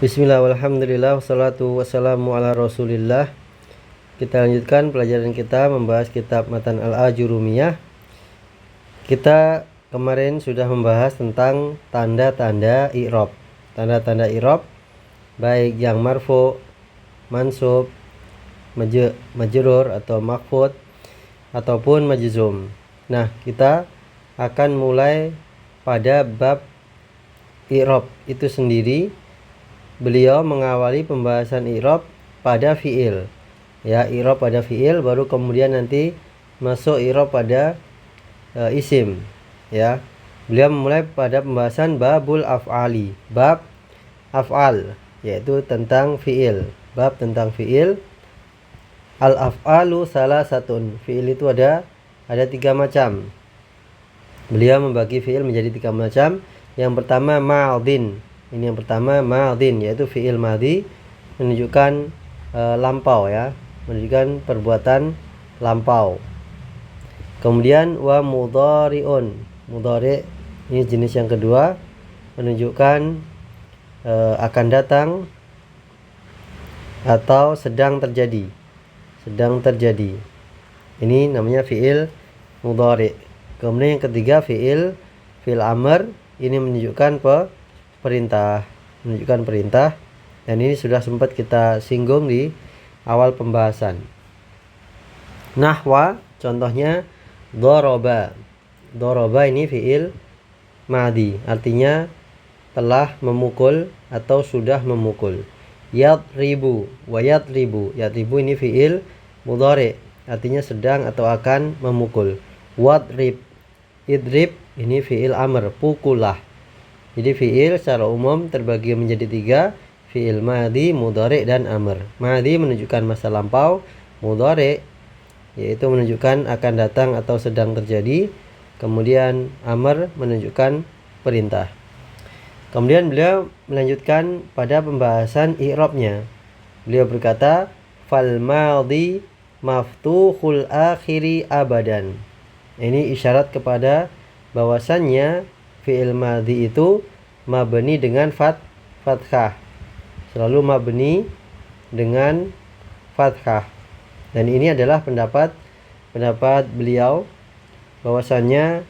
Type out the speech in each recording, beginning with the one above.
Bismillah, walhamdulillah, wassalatu wassalamu ala rasulillah. Kita lanjutkan pelajaran kita membahas kitab Matan al-Ajurumiyah. Kita kemarin sudah membahas tentang tanda-tanda i'rab. Tanda-tanda i'rab baik yang marfu, mansub, majrur atau makhfud ataupun majzum. Nah, kita akan mulai pada bab i'rab itu sendiri. Beliau mengawali pembahasan i'rab pada fi'il. Ya, i'rab pada fi'il, baru kemudian nanti masuk i'rab pada isim. Ya. Beliau memulai pada pembahasan babul af'ali, bab af'al, yaitu tentang fi'il. Bab tentang fi'il. Al-af'alu salasatun. Fi'il itu ada 3 macam. Beliau membagi fi'il menjadi 3 macam. Yang pertama ma'adin. Ini yang pertama madin, yaitu fi'il madhi, menunjukkan lampau, ya, menunjukkan perbuatan lampau. Kemudian wa mudhari'un. Mudhari' ini jenis yang kedua, menunjukkan akan datang atau sedang terjadi. Sedang terjadi. Ini namanya fi'il mudhari'. Kemudian yang ketiga fi'il amr, ini menunjukkan perintah, menunjukkan perintah, dan ini sudah sempat kita singgung di awal pembahasan. Nahwa, contohnya doroba. Doroba ini fi'il madhi, artinya telah memukul atau sudah memukul. Yadribu wa yadribu. Yadribu ini fi'il mudhari', artinya sedang atau akan memukul. Wadrib. Idrib ini fi'il amr, pukullah. Jadi fi'il secara umum terbagi menjadi 3, fi'il madhi, mudhari' dan amr. Madhi menunjukkan masa lampau, mudhari' yaitu menunjukkan akan datang atau sedang terjadi, kemudian amr menunjukkan perintah. Kemudian beliau melanjutkan pada pembahasan i'rabnya. Beliau berkata, fal madhi maftuhul akhiri abadan. Ini isyarat kepada bahwasannya fi'il madhi itu mabni dengan fathah. Selalu mabni dengan fathah. Dan ini adalah pendapat beliau bahwasannya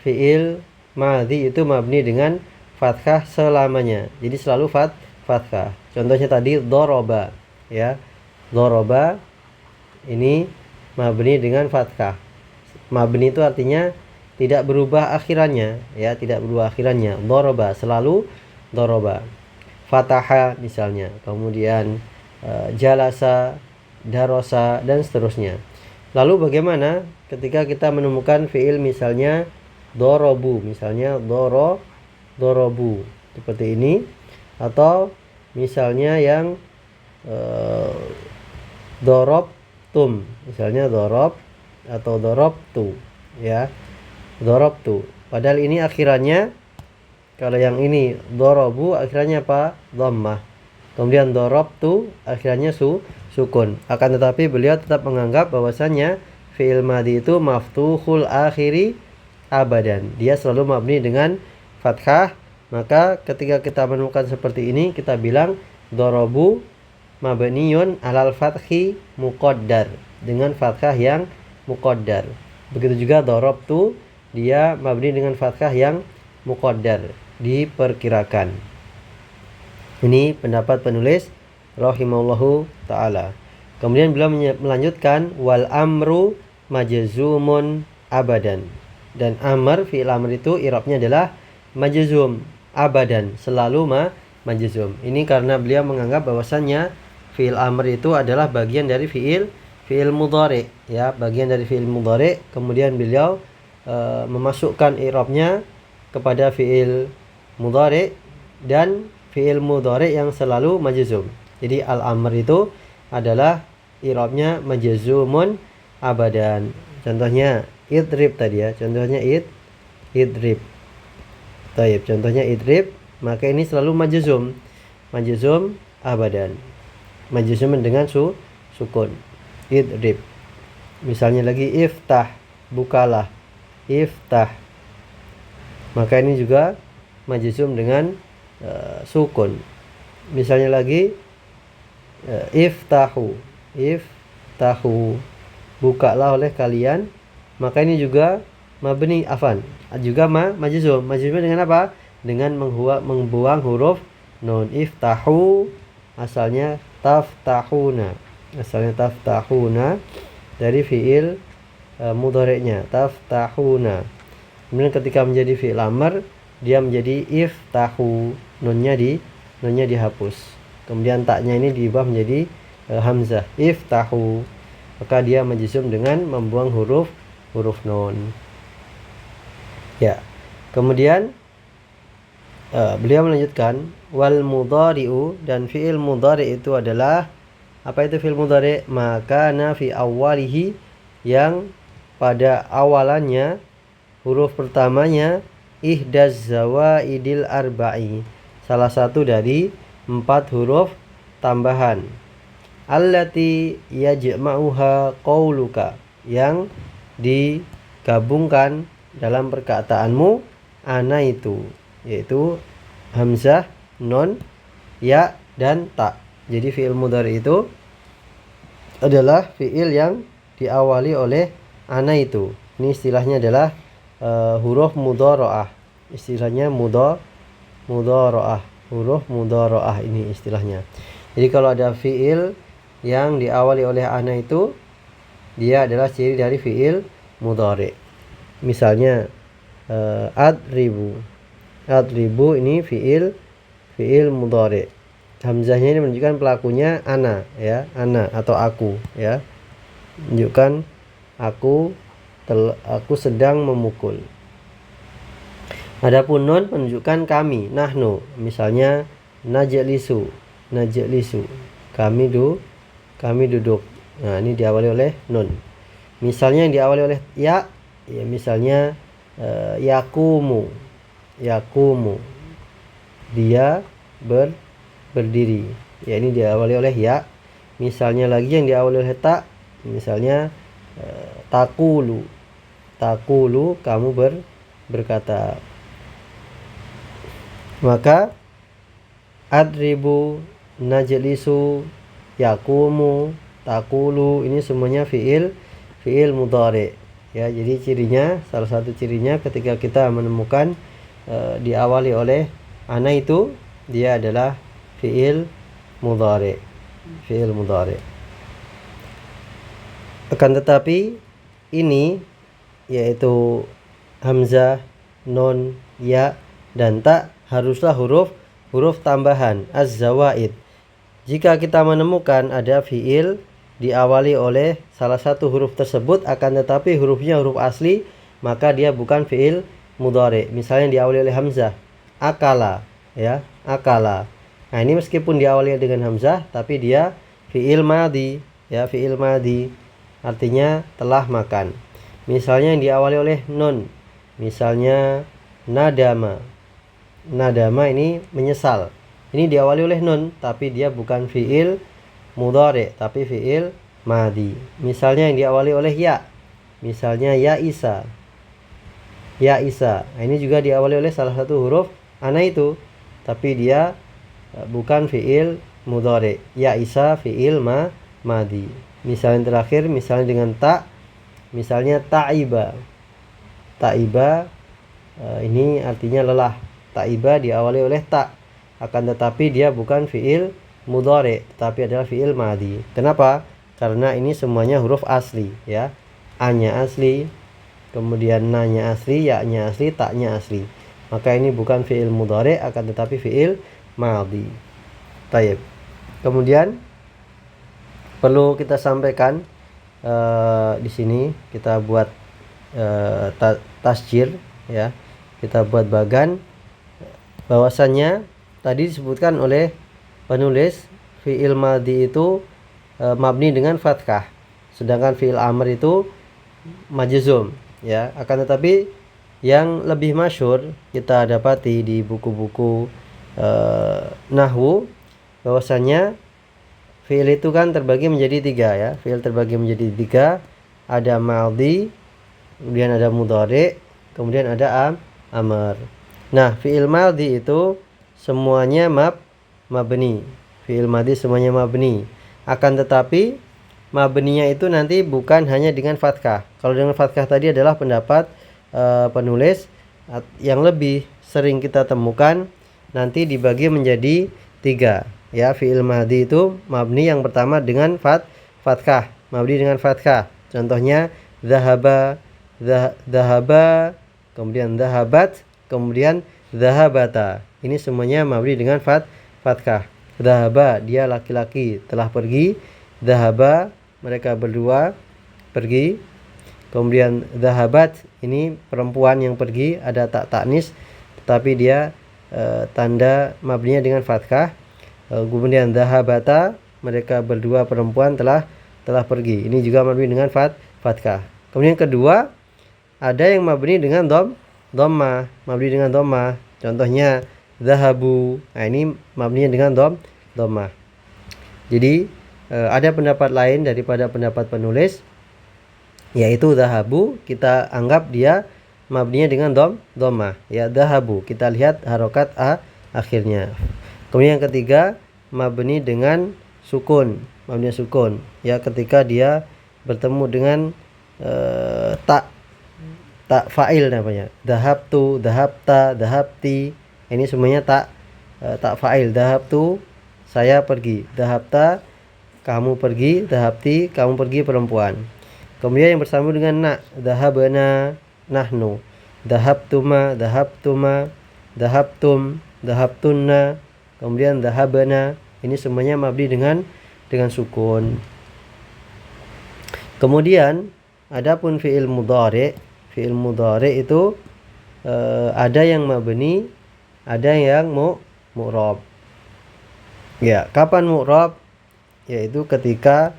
fi'il madhi itu mabni dengan fathah selamanya. Jadi selalu fathah. Contohnya tadi doroba, ya. Doroba ini mabni dengan fathah. Mabni itu artinya tidak berubah akhirannya, ya, tidak berubah akhirannya. Doroba, selalu doroba. Fataha misalnya, kemudian jalasa, darosa, dan seterusnya. Lalu bagaimana ketika kita menemukan fi'il misalnya dorobu, misalnya dorobu seperti ini, atau misalnya yang dorobtum, misalnya dorob atau dorobtu, ya. Dorobtu. Padahal ini akhirannya, kalau yang ini dorobu akhirannya apa? Dhammah. Kemudian dorobtu akhirannya sukun. Akan tetapi beliau tetap menganggap bahwasannya fi'il madhi itu maftuhul akhiri abadan. Dia selalu mabni dengan fathah. Maka ketika kita menemukan seperti ini, kita bilang dorobu mabniyun alal fathi muqaddar, dengan fathah yang muqaddar. Begitu juga dorobtu, dia mabni dengan fathah yang muqaddar, diperkirakan. Ini pendapat penulis rahimahullahu ta'ala. Kemudian beliau melanjutkan wal amru majzumun abadan. Dan amr, fi'il amr itu i'rabnya adalah majzum abadan, selalu majzum. Ini karena beliau menganggap bahwasannya fi'il amr itu adalah bagian dari fi'il mudhari', ya, bagian dari fi'il mudhari'. Kemudian beliau memasukkan i'rabnya kepada fi'il mudhari' dan fi'il mudhari' yang selalu majzum. Jadi al-amr itu adalah i'rabnya majzumun abadan. Contohnya idrib tadi, ya. Contohnya idrib. Baik, contohnya idrib, maka ini selalu majzum abadan. Majzum dengan sukun. Idrib. Misalnya lagi iftah, bukalah. Iftah, maka ini juga majzum dengan sukun. Misalnya lagi iftahu, bukalah oleh kalian. Maka ini juga mabni afan, juga majzum. Majzumnya dengan apa? Dengan membuang huruf nun. Iftahu asalnya taftahuna, dari fiil mudhari'nya taftahuna. Kemudian ketika menjadi fiil amr, dia menjadi iftahu, nunnya dihapus. Kemudian taknya ini diubah menjadi hamzah, iftahu. Maka dia majzum dengan membuang huruf nun. Ya. Kemudian beliau melanjutkan wal mudhari'u, dan fiil mudhari' itu adalah apa? Itu fiil mudhari'? Maka fi awalihi, yang pada awalannya huruf pertamanya ihdaz zawaidil arba'i, salah satu dari 4 huruf tambahan. Allati yajma'uha qauluka, yang digabungkan dalam perkataanmu ana itu, yaitu hamzah, nun, ya, dan ta. Jadi fi'il mudhari itu adalah fi'il yang diawali oleh ana itu. Ini istilahnya adalah huruf mudhara'ah. Istilahnya mudhara'ah. Huruf mudhara'ah ini istilahnya. Jadi kalau ada fi'il yang diawali oleh ana itu, dia adalah ciri dari fi'il mudhari'. Misalnya adribu ini fi'il mudhari'. Hamzahnya ini menunjukkan pelakunya ana, ya, ana atau aku, ya. Menunjukkan aku sedang memukul. Adapun nun menunjukkan kami, nahnu. Misalnya najlisu, kami duduk. Nah, ini diawali oleh nun. Misalnya yang diawali oleh ya misalnya yakumu, dia berdiri. Ya, ini diawali oleh ya. Misalnya lagi yang diawali oleh ta, misalnya takulu, kamu berkata. Maka adribu, najlisu, yakumu, takulu, ini semuanya fi'il mudhari'. Ya, jadi cirinya, salah satu cirinya ketika kita menemukan diawali oleh ana itu, dia adalah fi'il mudhari'. Akan tetapi ini, yaitu hamzah, nun, ya, dan ta, haruslah huruf tambahan az-zawaid. Jika kita menemukan ada fi'il diawali oleh salah satu huruf tersebut, akan tetapi hurufnya huruf asli, maka dia bukan fi'il mudhari'. Misalnya diawali oleh hamzah, akala, ya, akala. Nah, ini meskipun diawali dengan hamzah, tapi dia fi'il madhi, ya, fi'il madhi, artinya telah makan. Misalnya yang diawali oleh nun, misalnya nadama ini menyesal. Ini diawali oleh nun, tapi dia bukan fi'il mudhari', tapi fi'il madhi. Misalnya yang diawali oleh ya, misalnya ya Isa. Nah, ini juga diawali oleh salah satu huruf ana itu, tapi dia bukan fi'il mudhari'. Ya Isa fi'il madhi. Misalnya yang terakhir, misalnya dengan ta, misalnya ta'iba. Ini artinya lelah. Ta'iba diawali oleh ta, akan tetapi dia bukan fi'il mudhari', tapi adalah fi'il madhi. Kenapa? Karena ini semuanya huruf asli, ya. A-nya asli, kemudian na-nya asli, ya-nya asli, ta-nya asli. Maka ini bukan fi'il mudhari', akan tetapi fi'il madhi. Taib. Kemudian perlu kita sampaikan di sini kita buat tasjir, ya. Kita buat bagan bahwasannya tadi disebutkan oleh penulis fi'il madhi itu mabni dengan fathah, sedangkan fi'il amr itu majzum, ya. Akan tetapi yang lebih masyhur kita dapati di buku-buku nahwu, bahwasannya fi'il itu kan terbagi menjadi 3, ya. Fi'il terbagi menjadi 3. Ada madhi, kemudian ada mudhari', kemudian ada amr. Nah, fi'il madhi itu semuanya mabni. Fi'il madhi semuanya mabni. Akan tetapi mabninya itu nanti bukan hanya dengan fathah. Kalau dengan fathah tadi adalah pendapat penulis. Yang lebih sering kita temukan nanti dibagi menjadi 3 ya. Fi'il madhi itu mabni yang pertama dengan fathah, mabni dengan fathah. Contohnya dhahaba, dhahaba, kemudian dhahabat, kemudian dhahabata. Ini semuanya mabni dengan fathah. Dhahaba, dia laki-laki telah pergi. Dhahaba, mereka berdua pergi. Kemudian dhahabat, ini perempuan yang pergi, ada tak taknis tetapi dia tanda mabninya dengan fathah. Kemudian dhahabata, mereka berdua perempuan telah pergi. Ini juga mabni dengan fathah. Kemudian kedua, ada yang mabni dengan dhammah, mabni dengan dhammah. Contohnya dhahabu. Nah, ini mabninya dengan dhammah. Jadi ada pendapat lain daripada pendapat penulis, yaitu dhahabu kita anggap dia mabninya dengan dhammah ya. Dhahabu kita lihat harokat akhirnya. Kemudian yang ketiga, mabni dengan sukun, mabni sukun ya, ketika dia bertemu dengan tak fa'il namanya. Dhahabtu, dhahabta, dhahabti, ini semuanya tak fa'il. Dhahabtu, saya pergi. Dhahabta, kamu pergi. Dhahabti, kamu pergi, perempuan. Kemudian yang bersambung dengan na, dhahabna, nahnu. Dhahabtuma, dhahabtuma, dhahabtum, dhahabtunna. Kemudian dhahabna, ini semuanya mabni dengan sukun. Kemudian adapun fi'il mudhari, fi'il mudhari itu ada yang mabni, ada yang mu'rab. Ya, kapan mu'rab? Yaitu ketika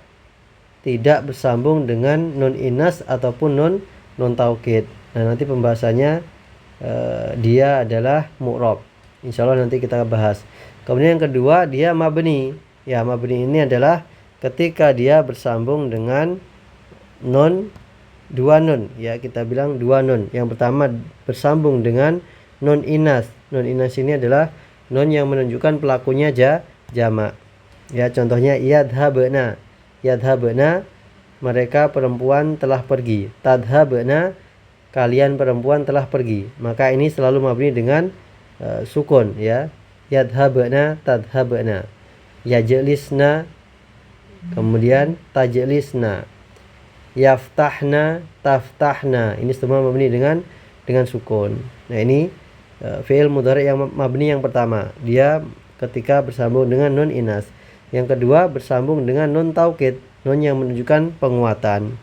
tidak bersambung dengan nun inas ataupun nun taukid. Nah, nanti pembahasannya dia adalah mu'rab. Insyaallah nanti kita bahas. Kemudian yang kedua, dia mabni. Ya, mabni ini adalah ketika dia bersambung dengan nun, dua nun ya, kita bilang dua nun. Yang pertama bersambung dengan nun inas. Nun inas ini adalah nun yang menunjukkan pelakunya jamak. Ya, contohnya yadhabna. Yadhabna, mereka perempuan telah pergi. Tadhabna, kalian perempuan telah pergi. Maka ini selalu mabni dengan sukun ya. Yadhabna, tadhabna. Yajlisna, kemudian tajlisna. Yaftahna, taftahna. Ini semua mabni dengan sukun. Nah, ini fi'il mudhari yang mabni yang pertama. Dia ketika bersambung dengan nun inas. Yang kedua bersambung dengan nun taukid, nun yang menunjukkan penguatan.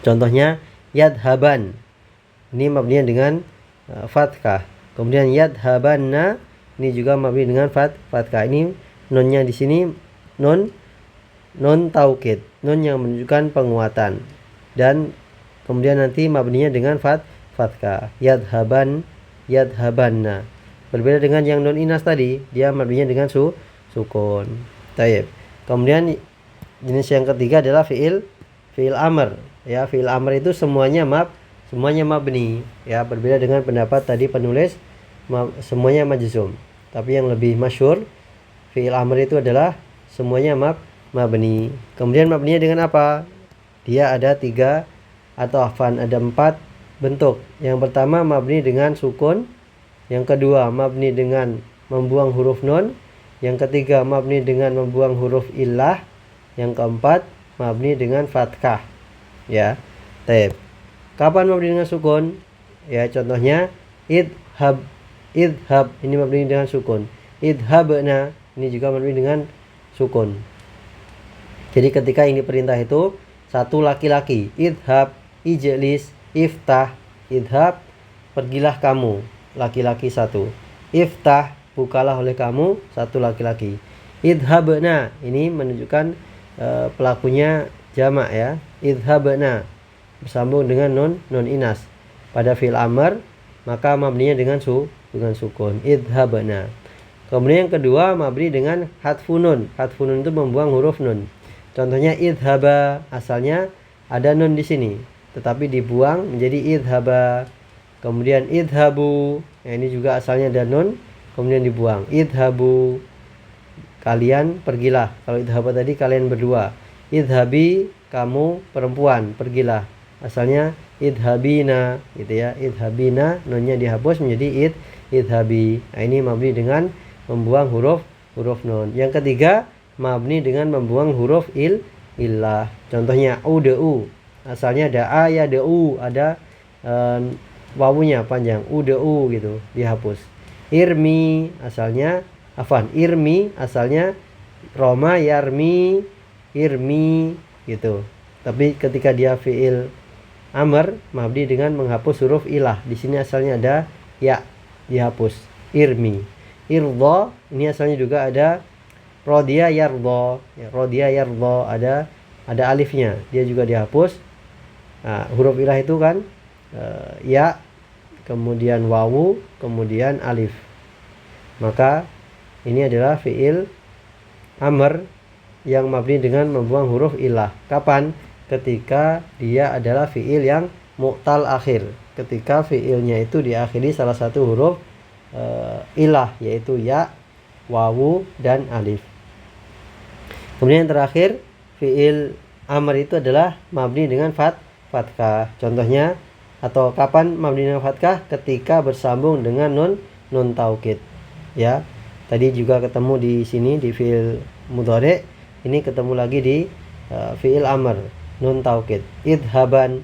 Contohnya yadhaban. Ini mabninya dengan fathah. Kemudian yadhabanna, ini juga mabni dengan fathah. Ini nunnya di sini nun taukid, nun yang menunjukkan penguatan. Dan kemudian nanti mabninya dengan fathah. Yadhaban, yadhabanna. Berbeda dengan yang nun inas tadi, dia mabninya dengan sukun. Taib. Kemudian jenis yang ketiga adalah fi'il amr. Ya, fi'il amr itu semuanya mabni. Ya, berbeda dengan pendapat tadi penulis semuanya majzum. Tapi yang lebih masyhur fi'il amr itu adalah semuanya mabni. Kemudian mabninya dengan apa? Dia ada 3 atau afan ada 4 bentuk. Yang pertama mabni dengan sukun. Yang kedua mabni dengan membuang huruf nun. Yang ketiga mabni dengan membuang huruf illah. Yang keempat mabni dengan fathah. Ya. Taib. Kapan mabni dengan sukun? Ya, contohnya idhab. Idhab ini mabni dengan sukun. Idhabna ini juga mabni dengan sukun. Jadi ketika ini perintah itu satu laki-laki. Idhab, ijlis, iftah. Idhab, pergilah kamu, laki-laki satu. Iftah, bukalah oleh kamu, satu laki-laki. Idhabna, ini menunjukkan pelakunya jamak ya. Idhabna bersambung dengan nun inas. Pada fi'il amr maka mabninya dengan sukun. Idhabna. Kemudian yang kedua mabni dengan hadfun nun. Hadfun nun itu membuang huruf nun. Contohnya idhaba, asalnya ada nun di sini, tetapi dibuang menjadi idhaba. Kemudian idhabu, nah ini juga asalnya ada nun, kemudian dibuang. Idhabu. kalian pergilah. Kalau idhaba tadi kalian berdua. Idhabi, kamu perempuan, pergilah. Asalnya idhabina gitu ya. Idhabina, nunnya dihapus menjadi idhabi. Nah, ini mabni dengan membuang huruf nun. Yang ketiga, mabni dengan membuang huruf illah. Contohnya ud'u. Asalnya da'a ya da'u, ada wawunya panjang, ud'u gitu, dihapus. Irmi asalnya irmi asalnya roma yarmi, irmi gitu. Tapi ketika dia fiil amr, mabni dengan menghapus huruf ilah. Di sini asalnya ada ya, dihapus. Irmi. Irdo, ini asalnya juga ada rodiya yardo. Ya, rodiya yardo, ada alifnya, dia juga dihapus. Nah, huruf ilah itu kan ya, kemudian wawu, kemudian alif. Maka ini adalah fiil amr yang mabni dengan membuang huruf ilah. Kapan? Ketika dia adalah fiil yang mu'tal akhir. Ketika fiilnya itu diakhiri salah satu huruf ilah, yaitu ya, wawu, dan alif. Kemudian yang terakhir, fiil amr itu adalah mabni dengan fathah. Contohnya, atau kapan mabni dengan fathah? Ketika bersambung dengan nun taukid. Ya, tadi juga ketemu di sini di fiil mudhari, ini ketemu lagi di fiil amr, nun taukid. Idhaban,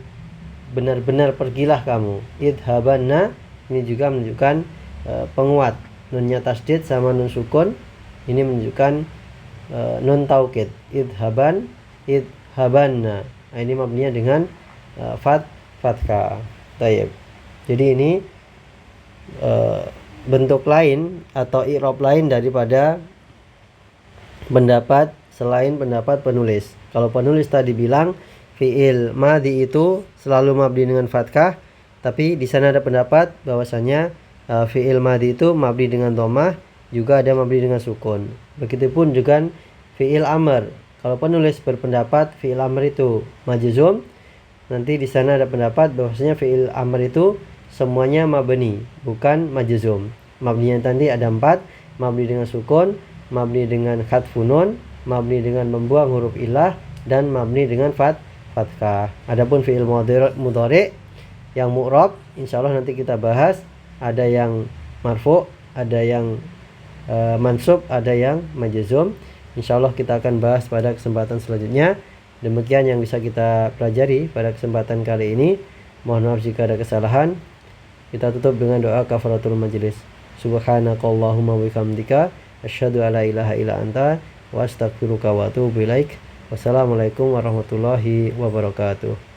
benar-benar pergilah kamu. Idhabanna, ini juga menunjukkan penguat. Nunnya tasdid sama nun sukun, ini menunjukkan nun taukid. Idhaban, idhabanna. Nah, ini mabninya dengan fathah. Tayyib. Jadi ini bentuk lain atau i'rab lain daripada pendapat selain pendapat penulis. Kalau penulis tadi bilang fiil madhi itu selalu mabni dengan fathah, tapi di sana ada pendapat bahwasanya fiil madhi itu mabni dengan dhammah, juga ada mabni dengan sukun. Begitupun juga fiil amr. Kalau penulis berpendapat fiil amr itu majzum, nanti di sana ada pendapat bahwasanya fiil amr itu semuanya mabni, bukan majzum. Mabninya nanti ada 4, mabni dengan sukun, mabni dengan khatfun nun, mabni dengan membuang huruf ilah, dan mabni dengan fathah. Adapun fiil mudhari yang mu'rab, insyaallah nanti kita bahas. Ada yang marfu, ada yang mansub, ada yang majzum. Insyaallah kita akan bahas pada kesempatan selanjutnya. Demikian yang bisa kita pelajari pada kesempatan kali ini. Mohon maaf jika ada kesalahan. Kita tutup dengan doa kafaratul majlis. Subhanakallahumma wa bihamdika asyhadu alla ilaha illa anta wa astaghfiruka wa atubu ilaik. Wassalamualaikum warahmatullahi wabarakatuh.